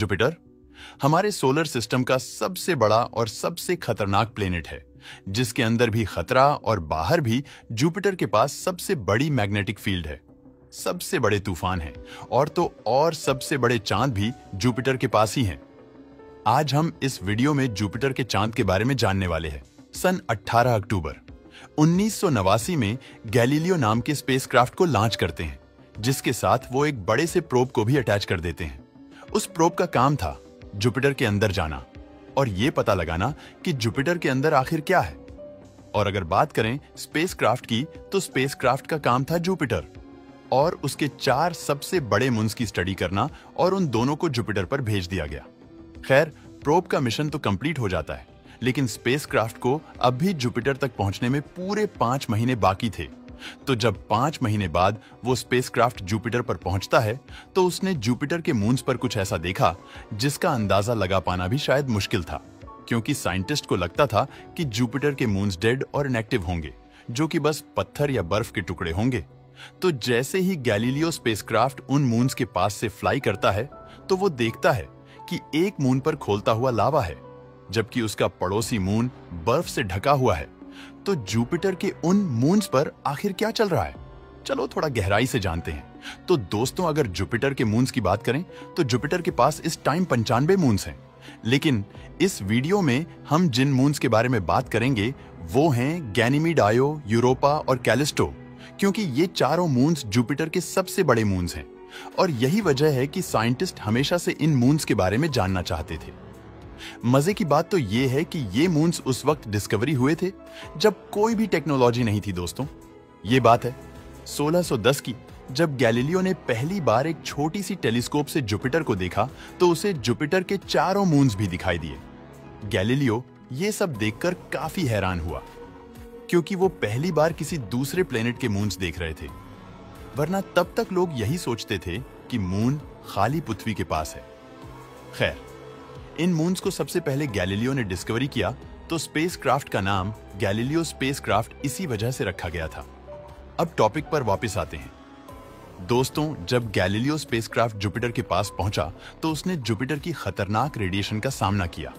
Jupiter हमारे solar system का सबसे बड़ा और सबसे खतरनाक प्लेनेट है, जिसके अंदर भी खतरा और बाहर भी जुपिटर के पास सबसे बड़ी मैग्नेटिक फील्ड है, सबसे बड़े तूफान है और सबसे बड़े चांद भी जुपिटर के पास ही हैं। आज हम इस वीडियो में जुपिटर के चांद के बारे में जानने वाले हैं। सन 18 अक्टूबर 1989 में गैलीलियो नाम के स्पेसक्राफ्ट को लॉन्च करते हैं, जिसके साथ वो एक बड़े से प्रोब को भी अटैच कर देते हैं। उस प्रोब का काम था जुपिटर के अंदर जाना और ये पता लगाना कि जुपिटर के अंदर आखिर क्या है। और अगर बात करें स्पेसक्राफ्ट की, तो स्पेसक्राफ्ट का काम था जुपिटर और उसके 4 सबसे बड़े मून्स की स्टडी करना, और उन दोनों को जुपिटर पर भेज दिया गया। खैर, प्रोब का मिशन तो कंप्लीट हो जाता है, लेकिन स्पेसक्राफ्ट को अब भी जुपिटर तक पहुंचने में पूरे 5 महीने बाकी थे। तो जब 5 महीने बाद वो स्पेसक्राफ्ट जुपिटर पर पहुंचता है, तो उसने जुपिटर के मून्स पर कुछ ऐसा देखा जिसका अंदाजा लगा पाना भी शायद मुश्किल था, क्योंकि साइंटिस्ट को लगता था कि जुपिटर के मून्स डेड और इनएक्टिव होंगे, जो कि बस पत्थर या बर्फ के टुकड़े होंगे। तो जैसे ही गैलीलियो स्पेसक्राफ्ट उन मून्स के पास से फ्लाई करता है, तो वो देखता है कि एक मून पर खोलता हुआ लावा है, जबकि उसका पड़ोसी मून बर्फ से ढका हुआ है। तो जुपिटर के उन मून्स पर आखिर क्या चल रहा है, चलो थोड़ा गहराई से जानते हैं। तो दोस्तों, अगर जुपिटर के मून्स की बात करें, तो जुपिटर के पास इस टाइम 95 मून्स हैं। लेकिन इस वीडियो में हम जिन मून्स के बारे में बात करेंगे वो हैं गैनीमीड, आयो, यूरोपा और कैलिस्टो, क्योंकि ये चारों मून्स जुपिटर के सबसे बड़े मून्स हैं। और यही वजह है कि साइंटिस्ट हमेशा से इन मून्स के बारे में जानना चाहते थे। मजे की बात तो ये है कि ये मून्स उस वक्त डिस्कवरी हुए थे जब कोई भी टेक्नोलॉजी नहीं थी दोस्तों। ये बात है 1610 की, जब गैलीलियो ने पहली बार एक छोटी सी टेलीस्कोप से जुपिटर को देखा, तो उसे जुपिटर के चारों मून्स भी दिखाई दिए। गैलीलियो ये सब देखकर काफी हैरान हुआ, क्योंकि वो पहली बार किसी दूसरे प्लेनेट के मून्स देख रहे थे, वरना तब तक लोग यही सोचते थे कि मून खाली पृथ्वी के पास है। खैर, इन मून्स को सबसे पहले गैलीलियो ने डिस्कवरी किया, तो स्पेसक्राफ्ट का नाम गैलीलियो स्पेसक्राफ्ट इसी वजह से रखा गया था। अब टॉपिक पर वापस आते हैं दोस्तों। जब गैलीलियो स्पेसक्राफ्ट जुपिटर के पास पहुंचा, तो उसने जुपिटर की खतरनाक रेडिएशन का सामना किया,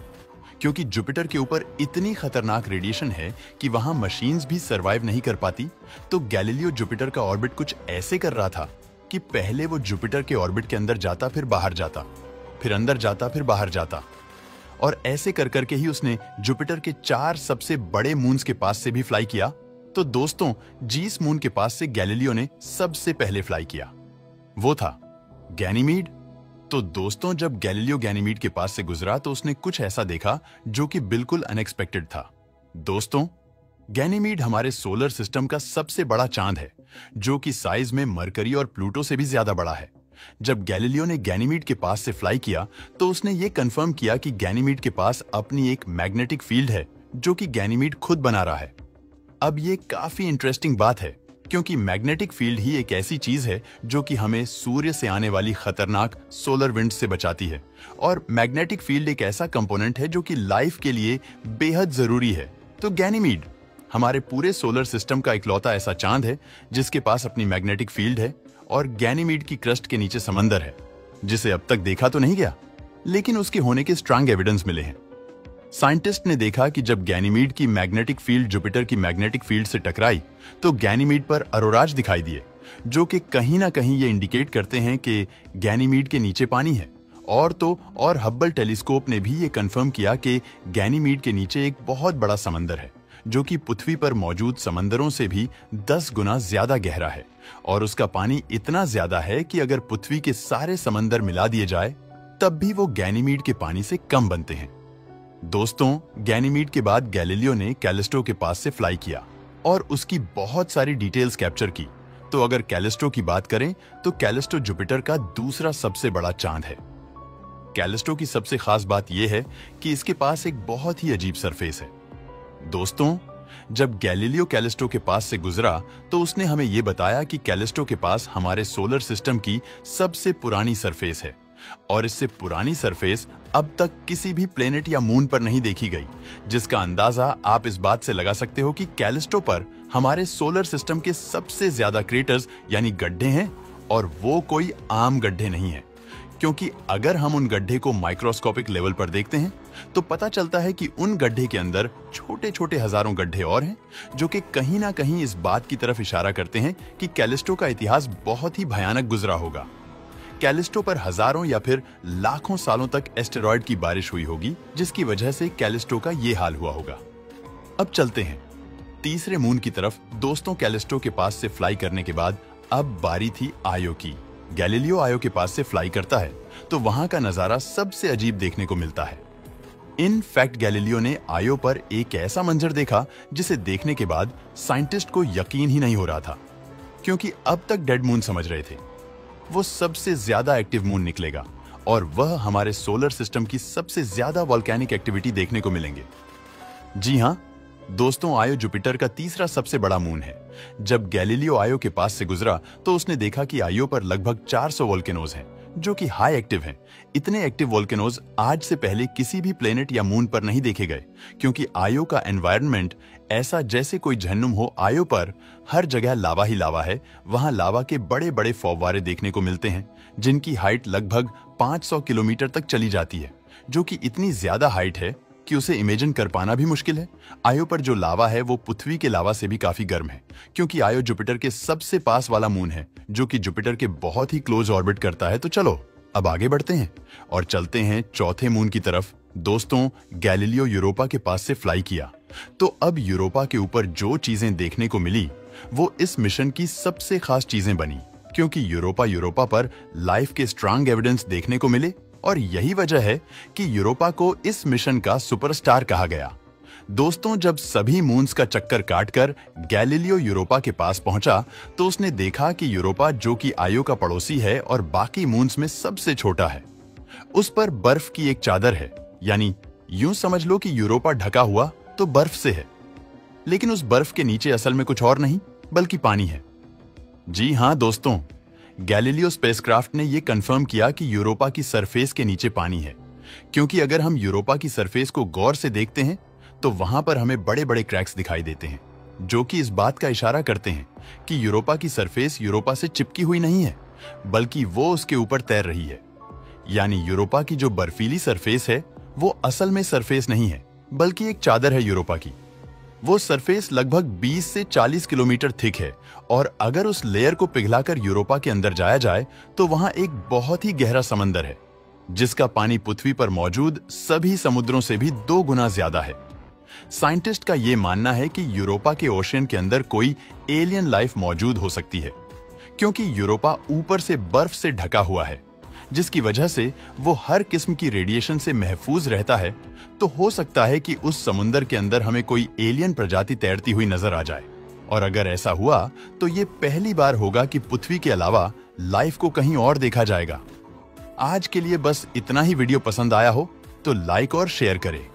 क्योंकि जुपिटर के ऊपर इतनी खतरनाक रेडिएशन है कि वहां मशीन्स भी सरवाइव नहीं कर पाती। तो गैलीलियो जुपिटर का ऑर्बिट कुछ ऐसे कर रहा था कि पहले वो जुपिटर के ऑर्बिट के अंदर जाता, फिर बाहर जाता, फिर अंदर जाता, फिर बाहर जाता, और ऐसे कर करके ही उसने जुपिटर के 4 सबसे बड़े मून्स के पास से भी फ्लाई किया। तो दोस्तों, जिस मून के पास से गैलीलियो ने सबसे पहले फ्लाई किया वो था गैनीमीड। तो दोस्तों, जब गैलीलियो गैनीमीड के पास से गुजरा, तो उसने कुछ ऐसा देखा जो कि बिल्कुल अनएक्सपेक्टेड था। दोस्तों, गैनीमीड हमारे सोलर सिस्टम का सबसे बड़ा चांद है, जो कि साइज में मरकरी और प्लूटो से भी ज्यादा बड़ा है। जब गैलीलियो ने गैनीमीड के पास से फ्लाई किया, तो उसने ये कंफर्म किया कि गैनीमीड के पास अपनी एक मैग्नेटिक फील्ड है, जो कि गैनीमीड खुद बना रहा है। अब ये काफी इंटरेस्टिंग बात है, क्योंकि मैग्नेटिक फील्ड ही एक ऐसी चीज है जो कि हमें सूर्य से आने वाली खतरनाक सोलर विंड से बचाती है। और मैग्नेटिक फील्ड एक ऐसा कंपोनेंट है जो कि लाइफ के लिए बेहद जरूरी है। तो गैनीमीड हमारे पूरे सोलर सिस्टम का इकलौता ऐसा चांद है जिसके पास अपनी मैग्नेटिक फील्ड है, और गैनीमीड की क्रस्ट के नीचे समंदर है, जिसे अब तक देखा तो नहीं गया, लेकिन उसके होने के स्ट्रांग एविडेंस मिले हैं। साइंटिस्ट ने देखा कि जब गैनीमीड की मैग्नेटिक फील्ड जुपिटर की मैग्नेटिक फील्ड से टकराई, तो गैनीमीड पर अरोराज दिखाई दिए, जो कि कहीं ना कहीं ये इंडिकेट करते हैं कि गैनीमीड के नीचे पानी है। और हब्बल टेलीस्कोप ने भी ये कंफर्म किया कि गैनीमीड के नीचे एक बहुत बड़ा समंदर है, जो कि पृथ्वी पर मौजूद समंदरों से भी 10 गुना ज्यादा गहरा है, और उसका पानी इतना ज्यादा है कि अगर पृथ्वी के सारे समंदर मिला दिए जाए, तब भी वो गैनीमीड के पानी से कम बनते हैं। दोस्तों, गैनीमीड के बाद गैलीलियो ने कैलिस्टो के पास से फ्लाई किया और उसकी बहुत सारी डिटेल्स कैप्चर की। तो अगर कैलिस्टो की बात करें, तो कैलिस्टो जुपिटर का दूसरा सबसे बड़ा चांद है। कैलिस्टो की सबसे खास बात यह है कि इसके पास एक बहुत ही अजीब सरफेस है। दोस्तों, जब गैलीलियो कैलिस्टो के पास से गुजरा, तो उसने हमें यह बताया कि कैलिस्टो के पास हमारे सोलर सिस्टम की सबसे पुरानी सरफेस है, और इससे पुरानी सरफेस अब तक किसी भी प्लेनेट या मून पर नहीं देखी गई, जिसका अंदाजा आप इस बात से लगा सकते हो कि कैलिस्टो पर हमारे सोलर सिस्टम के सबसे ज्यादा क्रेटर्स यानी गड्ढे हैं, और वो कोई आम गड्ढे नहीं है, क्योंकि अगर हम उन गड्ढे को माइक्रोस्कोपिक लेवल पर देखते हैं तो पता चलता है कि उन गड्ढे के अंदर छोटे छोटे हजारों गड्ढे और हैं जो कि कहीं ना कहीं इस बात की तरफ इशारा करते हैं कि कैलिस्टो का इतिहास बहुत ही भयानक गुजरा होगा। कैलिस्टो पर हजारों या फिर लाखों सालों तक एस्टेरॉयड की बारिश हुई होगी, जिसकी वजह से कैलिस्टो का ये हाल हुआ होगा। अब चलते हैं तीसरे मून की तरफ। दोस्तों, कैलिस्टो के पास से फ्लाई करने के बाद अब बारी थी आयो की। गैलीलियो आयो के पास से फ्लाई करता है तो वहां का नजारा सबसे अजीब देखने को मिलता है। इन फैक्ट गैलीलियो ने आयो पर एक ऐसा मंजर देखा जिसे देखने के बाद साइंटिस्ट को यकीन ही नहीं हो रहा था, क्योंकि अब तक डेड मून समझ रहे थे। वो सबसे ज्यादा एक्टिव मून निकलेगा और वह हमारे सोलर सिस्टम की सबसे ज्यादा वॉल्केनिक एक्टिविटी देखने को मिलेंगे। जी हां दोस्तों, आयो जुपिटर का तीसरा सबसे बड़ा मून है। जब गैलीलियो आयो के पास से गुजरा तो उसने देखा कि आयो पर लगभग 400 वोल्केनोज हैं, जो कि हाई एक्टिव हैं। इतने एक्टिव वोल्केनोज आज से पहले किसी भी प्लेनेट या मून पर नहीं देखे गए, क्योंकि आयो का एनवायरनमेंट ऐसा जैसे कोई जहन्नुम हो। आयो पर हर जगह लावा ही लावा है। वहां लावा के बड़े बड़े फव्वारे देखने को मिलते हैं, जिनकी हाइट लगभग 500 किलोमीटर तक चली जाती है, जो कि इतनी ज्यादा हाइट है कि उसे इमेजिन कर पाना भी मुश्किल है। आयो पर जो लावा है वो पृथ्वी के लावा से भी काफी गर्म है, क्योंकि आयो जुपिटर के सबसे पास वाला मून है, जो कि जुपिटर के बहुत ही क्लोज ऑर्बिट करता है। तो चलो अब आगे बढ़ते हैं और चलते हैं चौथे मून की तरफ। दोस्तों, गैलीलियो यूरोपा के पास से फ्लाई किया तो अब यूरोपा के ऊपर जो चीजें देखने को मिली वो इस मिशन की सबसे खास चीजें बनी, क्योंकि यूरोपा पर लाइफ के स्ट्रांग एविडेंस देखने को मिले। और यही वजह है कि यूरोपा को इस मिशन का सुपरस्टार कहा गया। दोस्तों, जब सभी मून्स का चक्कर काटकर गैलीलियो यूरोपा के पास पहुंचा तो उसने देखा कि यूरोपा, जो कि आयो का पड़ोसी है और बाकी मून्स में सबसे छोटा है, उस पर बर्फ की एक चादर है। यानी यूं समझ लो कि यूरोपा ढका हुआ तो बर्फ से है, लेकिन उस बर्फ के नीचे असल में कुछ और नहीं बल्कि पानी है। जी हां दोस्तों, गैलीलियो स्पेसक्राफ्ट ने यह कंफर्म किया कि यूरोपा की सरफेस के नीचे पानी है, क्योंकि अगर हम यूरोपा की सरफेस को गौर से देखते हैं तो वहां पर हमें बड़े बड़े क्रैक्स दिखाई देते हैं, जो कि इस बात का इशारा करते हैं कि यूरोपा की सरफेस यूरोपा से चिपकी हुई नहीं है, बल्कि वो उसके ऊपर तैर रही है। यानी यूरोपा की जो बर्फीली सरफेस है वो असल में सरफेस नहीं है, बल्कि एक चादर है यूरोपा की। वो सरफेस लगभग 20 से 40 किलोमीटर थिक है और अगर उस लेयर को पिघलाकर यूरोपा के अंदर जाया जाए तो वहां एक बहुत ही गहरा समंदर है, जिसका पानी पृथ्वी पर मौजूद सभी समुद्रों से भी 2 गुना ज्यादा है। साइंटिस्ट का यह मानना है कि यूरोपा के ओशियन के अंदर कोई एलियन लाइफ मौजूद हो सकती है, क्योंकि यूरोपा ऊपर से बर्फ से ढका हुआ है, जिसकी वजह से वो हर किस्म की रेडिएशन से महफूज रहता है। तो हो सकता है कि उस समुंदर के अंदर हमें कोई एलियन प्रजाति तैरती हुई नजर आ जाए, और अगर ऐसा हुआ तो ये पहली बार होगा कि पृथ्वी के अलावा लाइफ को कहीं और देखा जाएगा। आज के लिए बस इतना ही। वीडियो पसंद आया हो तो लाइक और शेयर करें।